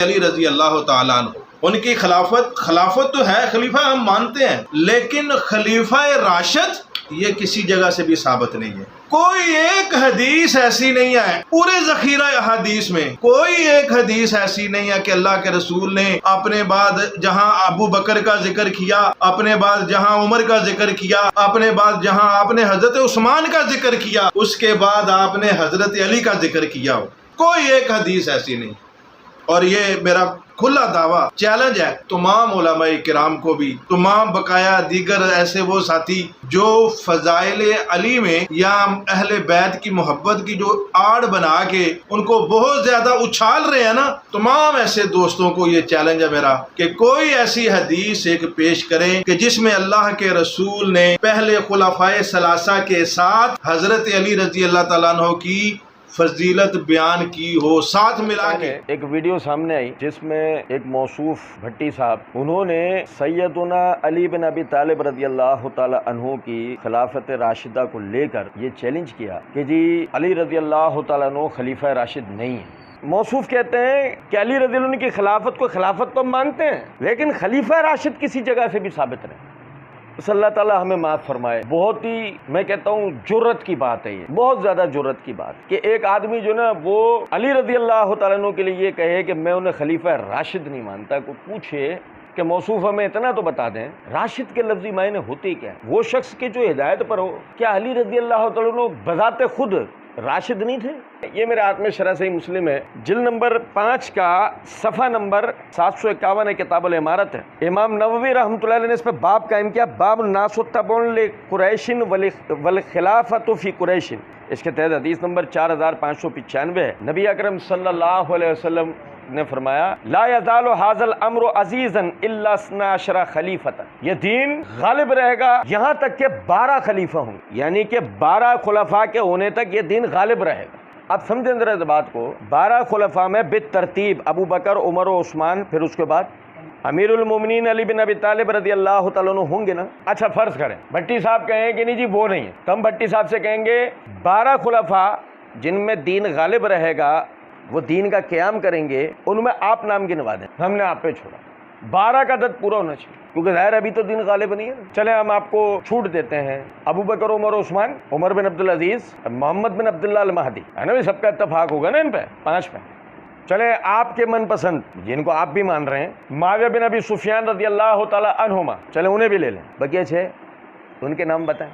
अली रजी अल्लाह ताला अन्हु, उनकी खिलाफत तो है, खलीफा हम मानते हैं, लेकिन खलीफा राशिद ये किसी जगह से भी साबित नहीं है। कोई एक हदीस ऐसी नहीं है पूरे ज़ख़ीरा हदीस में, कोई एक हदीस ऐसी नहीं है कि अल्लाह के रसूल ने अपने बाद जहां अबू बकर का जिक्र किया, अपने बाद जहां उमर का जिक्र किया, अपने बाद जहां आपने हजरत उस्मान का जिक्र किया, उसके बाद आपने हजरत अली का जिक्र किया हो। कोई एक हदीस ऐसी नहीं। और ये मेरा खुला दावा चैलेंज है तमाम उलमाए किराम को भी, तमाम बकाया दीगर ऐसे वो साथी जो फजाइल अली में या अहले बैत की मोहब्बत की जो आड़ बना के उनको बहुत ज्यादा उछाल रहे हैं ना, तमाम ऐसे दोस्तों को ये चैलेंज है मेरा कि कोई ऐसी हदीस एक पेश करें कि जिसमें अल्लाह के रसूल ने पहले खुलाफाए सलासा के साथ हजरत अली रजी अल्लाह तआला अन्हु की फजीलत बयान की हो, साथ मिला के। एक वीडियो सामने आई जिसमें एक मौसूफ भट्टी साहब, उन्होंने सैयदुना अली बिन अबी तालिब रज़ी अल्लाह ताला अन्हु की खिलाफत राशिदा को लेकर ये चैलेंज किया कि जी अली रज़ी अल्लाह ताला अन्हु खलीफा राशिद नहीं है। मौसूफ कहते हैं कि अली रज़ी अल्लाह की खिलाफत को खिलाफत तो मानते हैं, लेकिन खलीफा राशिद किसी जगह से भी साबित नहीं। अल्लाह ताला हमें माफ़ फरमाए। बहुत ही मैं कहता हूँ जुर्रत की बात है, ये बहुत ज़्यादा जुर्रत की बात कि एक आदमी जो ना वो अली रज़ी अल्लाह तआला अन्हु के लिए ये कहे कि मैं उन्हें खलीफा राशिद नहीं मानता। को पूछे कि मौसूफ हमें इतना तो बता दें राशिद के लफ्ज़ी मायने होते क्या, वो शख्स के जो हिदायत पर हो। क्या अली रज़ी अल्लाह तआला अन्हु बज़ाते खुद राशिद नहीं थे? ये मेरे हाथ में शरह सही मुस्लिम है, जिल्द नंबर 5 का सफ़ा नंबर 751 है, किताबुल इमारत है। इमाम नववी रहमतुल्लाह अलैह ने इस पर बाब कायम किया, बाब नासुत्तबउन लि कुरैशिन वल खिलाफतु फी कुरैशिन। इसके तहत हदीस नंबर 4595 है। नबी अकरम सल्लल्लाहु अलैहि वसल्लम ने फरमाया ला यज़ालु हाज़ल अम्रु अज़ीज़न इल्ला स्ना अशरा खलीफतन, ये दीन गालिब रहेगा यहाँ तक के 12 खलीफा हों, यानी कि 12 खुलफा के होने तक ये दीन गालिब रहेगा। अब समझें जरा इस बात को, 12 खुलफा में बित तरतीब अबू बकर, उमर और उस्मान, फिर उसके बाद अमीरुल मोमिनीन अली बिन अबी तालिब रज़ी अल्लाह तआला अन्हु होंगे ना। अच्छा फर्ज करें भट्टी साहब कहें कि नहीं जी वो नहीं है, तो हम भट्टी साहब से कहेंगे 12 खुलफा जिनमें दीन गालिब रहेगा, वो दीन का क़याम करेंगे, उनमें आप नाम गिनवा दें, हमने आप पे छोड़ा। 12 का अदद पूरा होना चाहिए, क्योंकि ज़ाहिर अभी तो दीन गालिब नहीं है। चले हम आपको छूट देते हैं, अबू बकर, उमर, उस्मान, उमर बिन अब्दुल अजीज़, मोहम्मद बिन अब्दुल्लाह अल महदी, है ना, सबका इत्तफाक होगा ना इन पे 5 पे। चले आपके मनपसंद जिनको आप भी मान रहे हैं, मुआविया बिन अबी सुफियान रज़ी अल्लाह तआला अन्हुमा, चले उन्हें भी ले लें। बकिया 6 उनके नाम बताएं।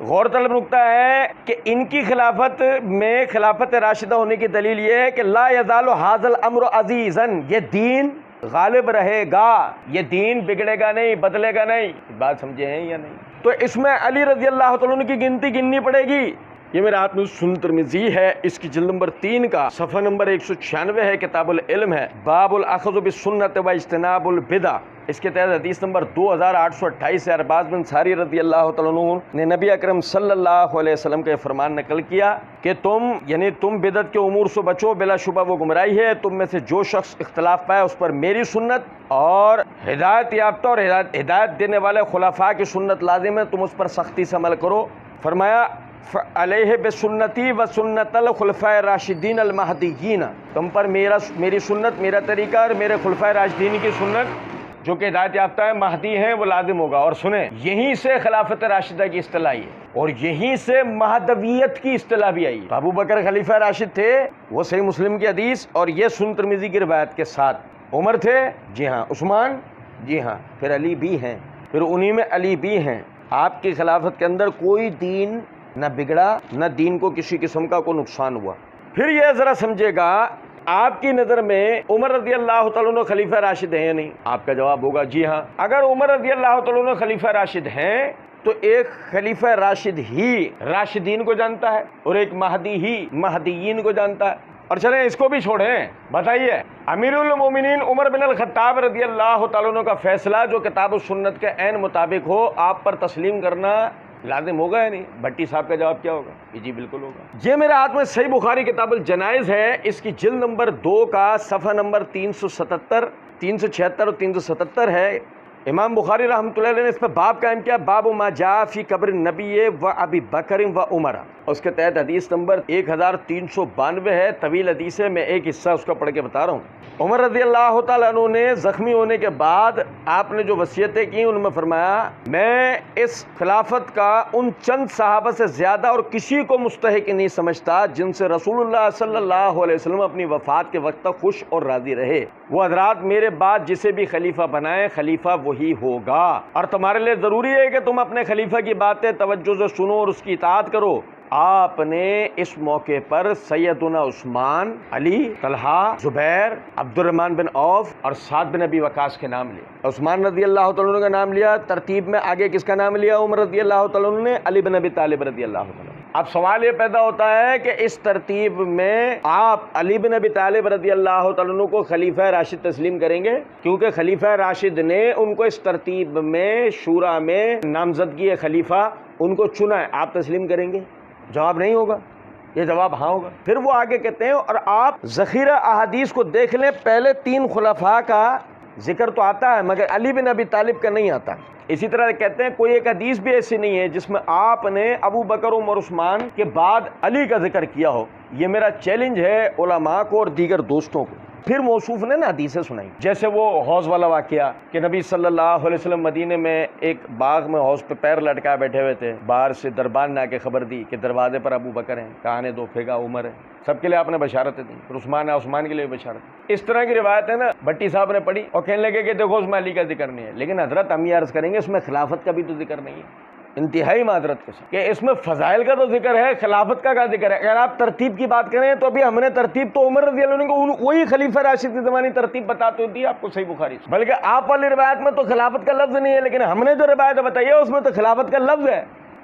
गौरतलब नुक्ता है कि इनकी खिलाफत में खिलाफत राशिदा होने की दलील ये है कि ला यज़ालु हाज़ल अम्रु अज़ीज़न, ये दीन गालिब रहेगा, ये दीन बिगड़ेगा नहीं, बदलेगा नहीं। बात समझे हैं या नहीं? तो इसमें अली रज़ी अल्लाह तआला अन्हु की गिनती गिननी पड़ेगी। ये मेरे हाथ में सुनन तिरमिज़ी है, इसकी जिल्द नंबर 3 का सफ़ा नंबर 196 है, किताबुल इल्म है, बाबुल अख़ज़ु बिस्सुन्नति व इज्तिनाबुल बिदअ। इसके तहत हदीस नंबर 2828 से अरबाज़ बिन सारी रज़ी अल्लाह तआला अन्हु ने नबी अकरम सल्लल्लाहु अलैहि वसल्लम का फरमान नकल किया कि तुम बिदअत के उमूर से बचो, बिलाशुबा वो गुमराही है। तुम में से जो शख्स इख्तलाफ पाए उस पर मेरी सुन्नत और हिदायत याफ्ता और हिदायत देने वाले खुलफा की सुन्नत लाजिम है, तुम उस पर सख्ती से अमल करो। फरमाया अलैहि बिसुन्नती व सुन्नतल खुलफाए राशिदीन अल महदीयीन, तुम पर मेरी सुन्नत, मेरा तरीका और मेरे खुलफाए राशिदीन की सुन्नत जो कि हिदायत याफ्ता है, महदी हैं, वो लाजिम होगा। और सुने, यहीं से खिलाफत राशिदा की इस्तिलाह आई है और यहीं से महदवियत की इस्तिलाह भी आई है। अबू बकर खलीफा राशिद थे, वो सही मुस्लिम की हदीस और ये सुनन तिरमिज़ी की रिवायत के साथ। उमर थे, जी हाँ। उस्मान, जी हाँ। फिर अली भी हैं, फिर उन्हीं में अली भी हैं। आपकी खिलाफत के अंदर कोई दीन न बिगड़ा, न दीन को किसी किस्म का कोई नुकसान हुआ। फिर यह ज़रा समझेगा, आपकी नज़र में उमर रज़ी अल्लाह तआला अन्हु खलीफा राशिद हैं या नहीं? आपका जवाब होगा जी हाँ। अगर उमर रज़ी अल्लाह तआला अन्हु खलीफा राशिद हैं तो एक खलीफा राशिद ही राशिदीन को जानता है और एक महदी ही महदीयीन को जानता है। और चलें इसको भी छोड़ें, बताइए अमीरुल मोमिनीन उमर बिन अल खत्ताब रज़ी अल्लाह तआला अन्हु का फैसला जो किताब सुन्नत के ऐन मुताबिक हो, आप पर तस्लीम करना लाजिम होगा या नहीं? भट्टी साहब का जवाब क्या होगा? जी बिल्कुल होगा। ये मेरे हाथ में सही बुखारी किताबुल जनाइज़ है, इसकी जिल्द नंबर 2 का सफ़ा नंबर 377, 376 और 377 है। इमाम बुखारी रहमतुल्लाह अलैह ने इस पर बाब कायम किया, बाब मा जा फी कब्र नबी व अबी बकर व उमर। उसके तहत हदीस नंबर 1392 है, तवील हदीस है, मैं एक हिस्सा उसका पढ़ के बता रहा हूँ। उमर रज़ी अल्लाह तआला अन्हु ने ज़ख्मी होने के बाद आपने जो वसीयतें की उनमें फरमाया, मैं इस खिलाफत का उन चंद सहाबा से ज़्यादा और किसी को मुस्तहिक नहीं समझता जिनसे रसूलुल्लाह सल्लल्लाहु अलैहि वसल्लम अपनी वफ़ात के वक्त तक खुश और राज़ी रहे। वो हज़रात मेरे बाद जिसे भी खलीफा बनाए खलीफा वही होगा, और तुम्हारे लिए ज़रूरी है कि तुम अपने खलीफा की बातें तवज्जो से सुनो और उसकी इताअत करो। आपने इस मौके पर सैयदुना उस्मान, अली, तलहा, जुबैर, अब्दुर्रहमान बिन औफ और साद बिन अबी वकास के नाम लिए। उस्मान रज़ी अल्लाह तआला अन्हु का नाम लिया, तरतीब में आगे किसका नाम लिया? उमर रज़ी अल्लाह तआला अन्हु ने, अली बिन अबी तालिब रज़ी अल्लाह तआला। अब सवाल ये पैदा होता है कि इस तरतीब में आप अली बिन अबी तालिब रज़ी अल्लाह तआला अन्हु को खलीफा राशिद तस्लीम करेंगे? क्योंकि खलीफा राशिद ने उनको इस तरतीब में शूरा में नामजदगी खलीफा उनको चुना है, आप तस्लीम करेंगे? जवाब नहीं होगा, ये जवाब हाँ होगा। फिर वो आगे कहते हैं, और आप ज़ख़ीरा अहादीस को देख लें, पहले 3 खुलफा का जिक्र तो आता है मगर अली बिन अबी तालिब का नहीं आता। इसी तरह कहते हैं कोई एक हदीस भी ऐसी नहीं है जिसमें आपने अबू बकर उमर उस्मान के बाद अली का जिक्र किया हो। ये मेरा चैलेंज है उलमा को और दीगर दोस्तों को। फिर मौसूफ ने ना हदीसें सुनाई, जैसे वो हौज़ वाला वाक़या कि नबी सल्लल्लाहु अलैहि वसल्लम मदीने में एक बाग में हौज़ पे पैर लटका बैठे हुए थे, बाहर से दरबार ने आके खबर दी कि दरवाजे पर अबू बकर हैं, कहाने दो फेंका उमर है, सबके लिए आपने बशारतें दी, फिर उस्मान है, उस्मान के लिए बशारत। इस तरह की रिवायत है ना, भट्टी साहब ने पढ़ी और कहने लगे कि देखो उसमें अली का जिक्र नहीं है, लेकिन हजरत हम ये अर्ज़ करेंगे इसमें खिलाफत का भी तो जिक्र नहीं है, इंतहाई मादरत के साथ, कि इसमें फ़ज़ाइल का तो जिक्र है, खिलाफत का क्या जिक्र है। अगर आप तरतीब की बात करें तो अभी हमने तरतीब तो उमर रज़ी अल्लाह अन्हु को वही खलीफा राशिद की ज़मानी तरतीब बताते दी आपको सही बुखारी से, बल्कि आप वाली रिवायत में तो खिलाफत का लफ्ज़ नहीं है, लेकिन हमने जो रिवायत बताई है उसमें तो खिलाफत का लफ्ज़ है।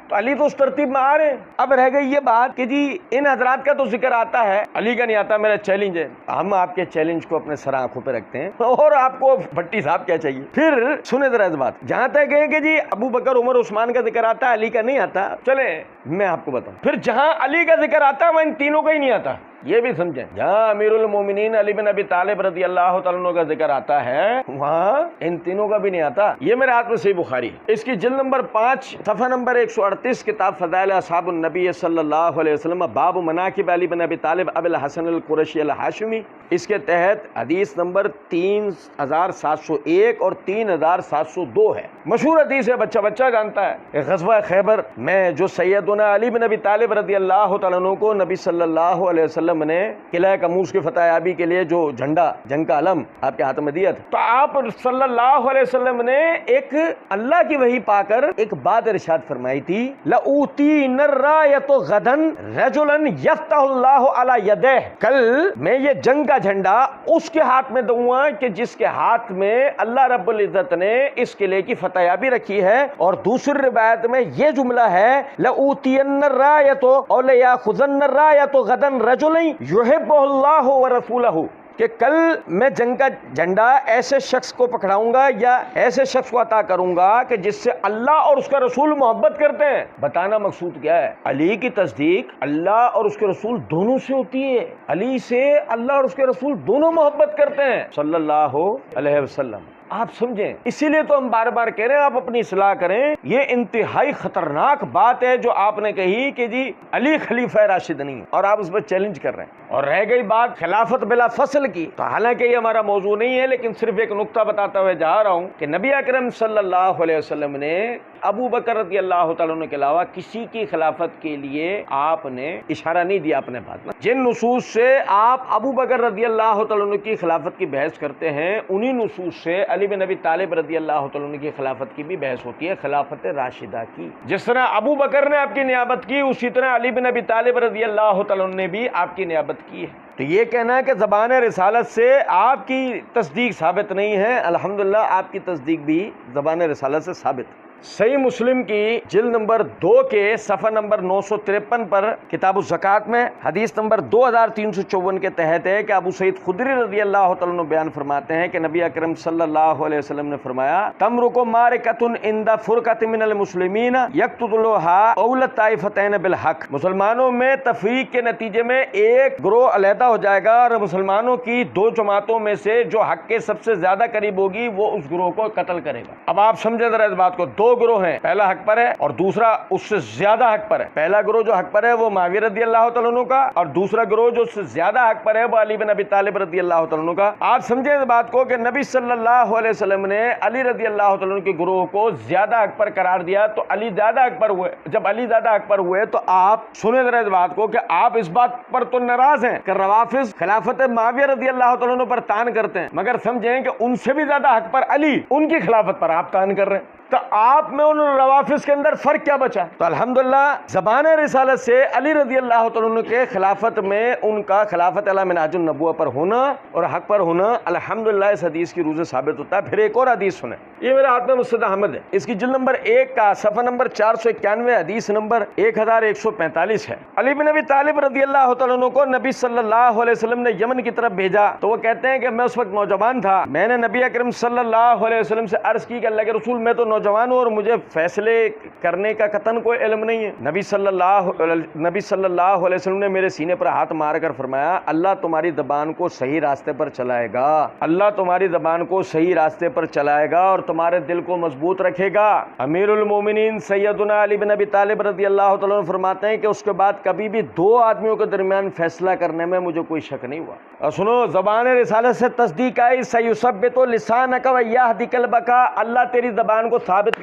तो अली तो उस तरतीब में आ रहे हैं। अब रह गई ये बात कि जी इन हजरात का तो जिक्र आता है, अली का नहीं आता। मेरा चैलेंज है, हम आपके चैलेंज को अपने सर आंखों पे रखते हैं और आपको भट्टी साहब क्या चाहिए। फिर सुने जरा इस बात, जहां तक है कि जी अबू बकर उमर उस्मान का जिक्र आता है, अली का नहीं आता, चले मैं आपको बताऊं। फिर जहां अली का जिक्र आता है वहां इन तीनों का ही नहीं आता, ये भी समझें। जहां अमीरुल मोमिनीन अली बिन अबी तालिब रज़ी अल्लाह तआला अन्हु का जिक्र आता है वहां इन तीनों का भी नहीं आता। ये मेरे हाथ में सही बुखारी, इसकी जिल्द नंबर 5 सफ़ा नंबर 138 किताब फ़ज़ाइल असहाबुन नबी सल्लल्लाहु अलैहि वसल्लम बाब मनाक़िब अली बिन अबी तालिब अबिल हसन अल कुरैशी अल हाशिमी। इसके तहत हदीस नंबर 3701 और 3702 है। मशहूर हदीस है, बच्चा बच्चा जानता है। ग़ज़वा खैबर में जो सैयदुना अली बिन अबी तालिब रज़ी अल्लाह तआला अन्हु को नबी सल्लल्लाहु अलैहि वसल्लम ने किला कमूस की फतहयाबी के लिए जो झंडा, जंग का अलम आपके हाथ में दिया था, तो आप सल्लल्लाहु अलैहि वसल्लम ने एक अल्लाह की वही पाकर एक बात इरशाद फरमाई थी, लऊती नर्रायतु गदन रजुलन यफ्तहुल्लाहु अला यदैह। कल मैं ये जंग का झंडा उसके हाथ में दूंगा कि जिसके हाथ में अल्लाह रब्बुल इज्जत ने इस किले की फतहयाबी रखी है। और दूसरी रिवायत में ये जुमला है, लऊतियन्नर्रायतु और लयाखुज़न्नर्रायतु गदन रजुलन युहिब्बुहुल्लाहु व रसूलहु, कि कल मैं जंग का झंडा ऐसे शख्स को पकड़ाऊंगा या ऐसे शख्स को अता करूंगा कि जिससे अल्लाह और उसका रसूल मोहब्बत करते हैं। बताना मकसूद क्या है, अली की तस्दीक अल्लाह और उसके रसूल दोनों से होती है। अली से अल्लाह और उसके रसूल दोनों मोहब्बत करते हैं सल्लल्लाहु अलैहि वसल्लम। आप समझें, इसीलिए तो हम बार बार कह रहे हैं आप अपनी इस्लाह करें। ये इंतहाई खतरनाक बात है जो आपने कही कि जी अली खलीफा राशिद नहीं, और आप उस पर चैलेंज कर रहे हैं। और रह गई बात खिलाफत बिला फसल की, तो हालांकि ये हमारा मौजू नहीं है, लेकिन सिर्फ एक नुक्ता बताता हुए जा रहा हूं कि नबी अकरम सल्लल्लाहु अलैहि वसल्लम ने अबू बकर रज़ी अल्लाह तआला अन्हु के अलावा किसी की खिलाफत के लिए आपने इशारा नहीं दिया अपने बात में। जिन नुसूस से आप अबू बकर रज़ी अल्लाह तआला अन्हु की खिलाफत की बहस करते हैं, उन्हीं नुसूस से अली बिन अबी तालिब रज़ी अल्लाह तआला अन्हु की खिलाफत की भी बहस होती है, खिलाफत राशिदा की। जिस तरह अबू बकर ने आपकी नियाबत की, उसी तरह अली बिन अबी तालिब रज़ी अल्लाह तआला अन्हु ने भी आपकी नियाबत की है। तो ये कहना है कि ज़बान रिसालत से आपकी तस्दीक साबित नहीं है, अल्हम्दुलिल्लाह आपकी तस्दीक भी ज़बान रिसालत से साबित है। सही मुस्लिम की जिल्द नंबर 2 के सफ़ा नंबर 953 पर किताबुल ज़कात में हदीस नंबर 2354 के तहत है कि अबू सईद खुदरी रज़ी अल्लाह तआला अन्हु बयान फरमाते हैं कि नबी अकरम सल्लल्लाहु अलैहि वसल्लम ने फरमाया, तमरुको मारिकतुन इंदा फुरकत मिनल मुस्लिमीन यक्तुलुहा औल ताइफतैन बिल हक। मुसलमानों में तफरीक के नतीजे में एक ग्रोह अलहदा हो जाएगा और मुसलमानों की दो जमातों में से जो हक के सबसे ज्यादा करीब होगी वो उस ग्रोह को कत्ल करेगा। अब आप समझे जरा इस बात को, दो ग्रोह हैं, पहला हक पर है और दूसरा उससे ज्यादा हक पर है। पहला ग्रोह जो हक पर है वो मुआविया रज़ी अल्लाह तआला अन्हु का, और दूसरा ग्रोह जो उससे ज्यादा हक पर है वो अली बिन अबी तालिब रज़ी अल्लाह तआला अन्हु का। आप समझे इस बात को कि नबी सल्लल्लाहु अलैहि वसल्लम ने अली रज़ी अल्लाह तआला अन्हु के ग्रोह को ज्यादा हक पर करार दिया, तो अली ज्यादा हक पर हुए। जब अली ज्यादा हक पर हुए तो आप सुने जरा इस बात को कि आप इस बात पर तो नाराज हैं कि रवाफिज खिलाफत मुआविया रज़ी अल्लाह तआला अन्हु पर तान करते हैं, मगर समझें कि उनसे भी ज्यादा हक पर अली, उनकी खिलाफत पर आप तान कर रहे हैं। तो आप में उन रवाफिज के अंदर फर्क क्या बचा? तो अल्हम्दुलिल्लाह ज़बान रिसालत से अली रज़ी अल्लाह तआला अन्हु के खिलाफत में उनका खिलाफत अला मिनहाजुन नबुव्वह पर होना और हक पर होना अल्हम्दुलिल्लाह इस हदीस की रूह से साबित होता है। फिर एक और हदीस सुने, ये मेरे हाथ में मुस्नद अहमद है, इसकी जिल्द नंबर 1 का सफ़ा नंबर 491 हदीस नंबर 1145 है। अली बिन अबी तालिब रज़ी अल्लाह तआला अन्हु को नबी सल्लल्लाहु अलैहि वसल्लम ने यमन की तरफ भेजा, तो वो कहते हैं कि मैं उस वक्त नौजवान था। मैंने नबी अकरम सल्लल्लाहु अलैहि वसल्लम से अर्ज की कि अल्लाह के रसूल, मैं तो नौजवान हूँ और मुझे फैसले करने का कतन कोई इल्म नहीं है। नबी सल्लल्लाहु अलैहि वसल्लम ने मेरे सीने पर हाथ मारकर फरमाया, अल्लाह तुम्हारी ज़बान को सही रास्ते पर चलाएगा, अल्लाह तुम्हारी ज़बान को सही रास्ते पर चलाएगा और तुम्हारे दिल को मजबूत रखेगा। अमीरुल मोमिनीन सैयदुना अली बिन अबी तालिब रज़ी अल्लाह तआला अन्हु फरमाते हैं कि उसके बाद कभी भी दो आदमियों के दरमियान फैसला करने में मुझे कोई शक नहीं हुआ। और सुनो, ज़बान रिसालत से तस्दीक आई, सयुसब्बितु लिसानक व यहदी क़ल्बका, अल्लाह तेरी ज़बान को साबित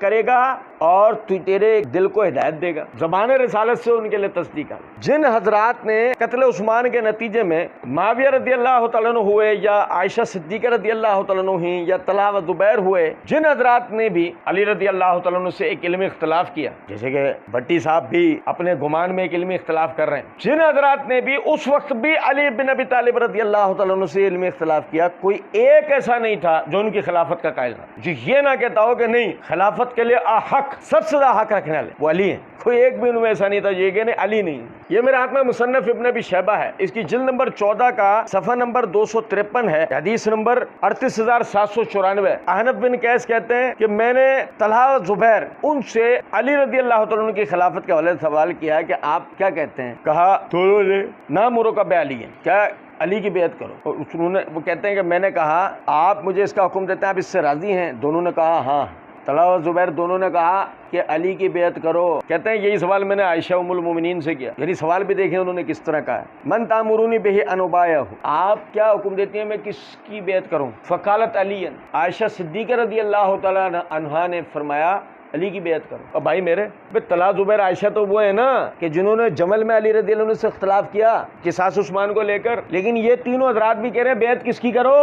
करेगा और तू तेरे दिल को हिदायत देगा। ज़बान रिसालत से उनके लिए तस्दीक आई। जिन हजरात ने कत्ल उस्मान के नतीजे में मुआविया रज़ी अल्लाह तआला अन्हु हुए या आयशा सिद्दीक़ा रज़ी अल्लाह तआला अन्हु हुई या तलहा व ज़ुबैर हुए, जिन हजरात ने भी अली रज़ी अल्लाह तआला अन्हु से एक इल्मी इख्तिलाफ किया, जैसे कि भट्टी साहब भी अपने गुमान में एक इल्मी इख्तिलाफ कर रहे हैं, जिन हजरात ने भी उस वक्त भी अली बिन अबी तालिब रज़ी अल्लाह तआला अन्हु से इल्मी इख्तिलाफ किया, कोई एक ऐसा नहीं था जो उनकी खिलाफत का कायल था, जो ये ना कहता हो कि नहीं खिलाफत के लिए हक सबसे ज्यादा हक रखने वाले वो अली हैं। कोई एक भी उनमें ऐसा नहीं था ये कि नहीं अली नहीं। ये मेरे हाथ में मुसन्नफ इब्न अबी शैबा है, इसकी जिल्द नंबर 14 का सफ़ा नंबर 253 है, हदीस नंबर 38794। अहनफ बिन कैस कहते हैं कि मैंने तलहा व ज़ुबैर उनसे अली रज़ी अल्लाह तआला अन्हु की खिलाफत के हवाले से सवाल किया कि आप क्या कहते हैं? कहा दोनों ने ना मुरोका बे अली है, क्या अली की बेअत करो। उन्होंने वो कहते हैं कि मैंने कहा आप मुझे इसका हुक्म देते हैं, आप इससे राजी हैं? दोनों ने कहा हाँ। तलहा व ज़ुबैर दोनों ने कहा कि अली की बेअत करो। कहते हैं यही सवाल मैंने आयशा उम्मुल मोमिनीन से किया। यानी सवाल भी देखें उन्होंने किस तरह कहा है, मन तामुरूनी बिही अनुबायहु, आप क्या हुक्म देती हैं मैं किसकी बेअत करूं? फ़क़ालत अलीयन, आयशा सिद्दीक़ा रज़ी अल्लाह तआला अन्हा ने फरमाया अली की बेअत करो। और भाई मेरे तलहा ज़ुबैर आयशा तो वो है ना कि जिन्होंने जमल में अली रज़ी अल्लाह अन्हु से इख्तिलाफ किया किसास उस्मान को लेकर, लेकिन ये तीनों हज़रात भी कह रहे हैं बेअत किसकी करो?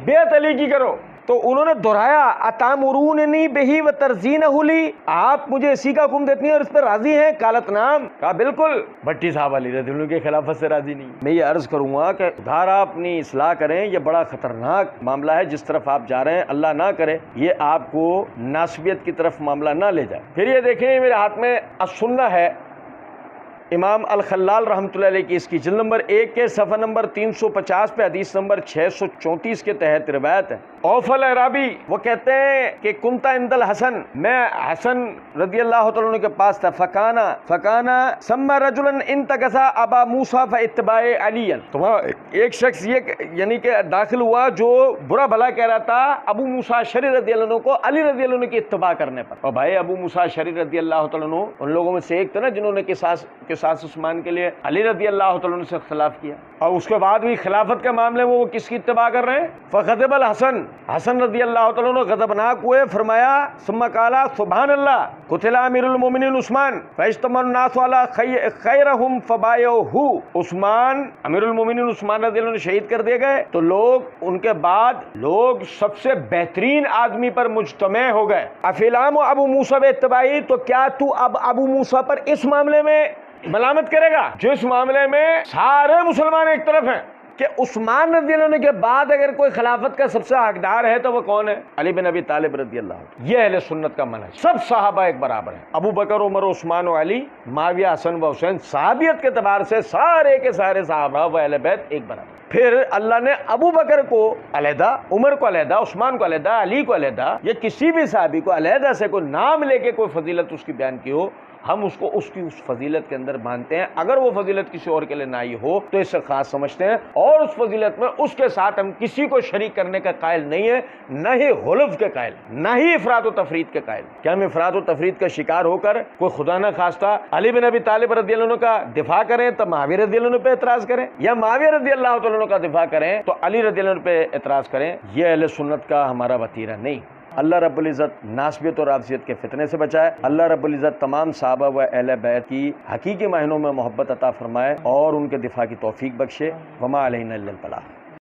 बेअत अली की करो। तो उन्होंने दोहराया अतामुरूनी बिही व तरज़ीनहु ली, आप मुझे इसी का हुक्म देती हैं और इस पर राजी हैं? कालत नाम, कहा बिल्कुल। भट्टी साहब अली रज़ी अल्लाह के खिलाफत से राजी नहीं। मैं ये अर्ज करूंगा कि उधार आप अपनी इस्लाह करें, ये बड़ा खतरनाक मामला है जिस तरफ आप जा रहे हैं, अल्लाह ना करे ये आपको नासबियत की तरफ मामला ना ले जाए। फिर ये देखें मेरे हाथ में अस्सुन्ना है, इमाम अल खल्लाल रहमतुल्लाह अलैह की, इसकी जिल्द नंबर 1 के सफ़ा नंबर 350 पे हदीस नंबर 634 के तहत रिवायत है। औफल अराबी वो कहते हैं कि कुंता इंदल हसन, मैं हसन रज़ी अल्लाह तआला अन्हु के पास था, फ़काना सम्मा रजुलन इंतकसा अबा मूसा फ़इत्तिबाए अलियन, तो एक शख्स ये यानी कि दाखिल हुआ जो बुरा भला कह रहा था अबू मूसा अशअरी रज़ी अल्लाह अन्हु को अली रज़ी अल्लाह अन्हु की इत्तिबा करने पर। और भाई अबू मूसा अशअरी रज़ी अल्लाह तआला अन्हु उन लोगों में से एक था ना जिन्होंने किसास उस्मान के लिए अली रज़ी अल्लाह तआला अन्हु से इख्तिलाफ किया, और उसके बाद भी खिलाफत के मामले में वो किसकी इत्तिबा कर रहे हैं? फ़ग़ज़िबल हसन रज़ी अल्लाह तआला अन्हु गज़बनाक हुए, फरमाया सुम्मा क़ाला सुब्हान अल्लाह कुतिला अमीरुल मोमिनीन उस्मान फ़इज्तमअ अन्नासु अला ख़ैरहुम फ़बायअहु, उस्मान अमीरुल मोमिनीन उस्मान रज़ी अल्लाह अन्हु शहीद कर दिए गए तो लोग उनके बाद लोग सबसे बेहतरीन आदमी पर मुज्तमे हो गए। अफ़िलाम अबू मूसा बे इत्तिबाई, तो क्या तू अब अबू मूसा पर इस मामले में मलामत करेगा जिस मामले में सारे मुसलमान एक तरफ हैं? कि उस्मान रज़ियल्लाहु अन्हु के बाद अगर कोई खिलाफत का सबसे हकदार है तो वो कौन है? अली बिन अबी तालिब रज़ियल्लाहु अन्हु। ये अहले सुन्नत का मनहज। सब सहाबा एक बराबर है, अबू बकर, उमर, उस्मान व अली, माविया, हसन व हुसैन, सहाबियत के एतबार से सारे के सारे सहाबा व अहले बैत एक बराबर। फिर अल्लाह ने अबू बकर को अलहदा, उमर को अलहदा, उस्मान को अलहदा, अली को अलहदा, या किसी भी साहबी को अलहदा से कोई नाम लेके कोई फजीलत उसकी बयान की हो, हम उसको उसकी उस फजीलत के अंदर मानते हैं। अगर वो फजीलत किसी और के लिए ना ही हो तो इसे खास समझते हैं, और उस फजीलत में उसके साथ हम किसी को शरीक करने का कायल नहीं है, न ही हुल्फ के कायल, न ही इफरात व तफरीद के कायल। क्या हम इफरात व तफरीद का शिकार होकर कोई खुदा न खास्ता अली बिन अबी तालिब रज़ियल्लाहु अन्हु का दिफा करें तो माविया रज़ियल्लाहु अन्हु पे एतराज करें, या माविया रज़ियल्लाहु अन्हु का दिफा करें तो अली रज़ियल्लाहु अन्हु पे एतराज करें? यह अहले सुन्नत का हमारा वतीरा नहीं। अल्लाह रब्बुल इज़्ज़त नासबियत और आफसियत के फितने से बचाए। अल्लाह रब्बुल इज़्ज़त तमाम सहाबा व अहले बैत की हकीकी मायनों में मोहब्बत अता फरमाए और उनके दिफा की तौफीक बख्शे। वमा अलैना इल्लल बलाग।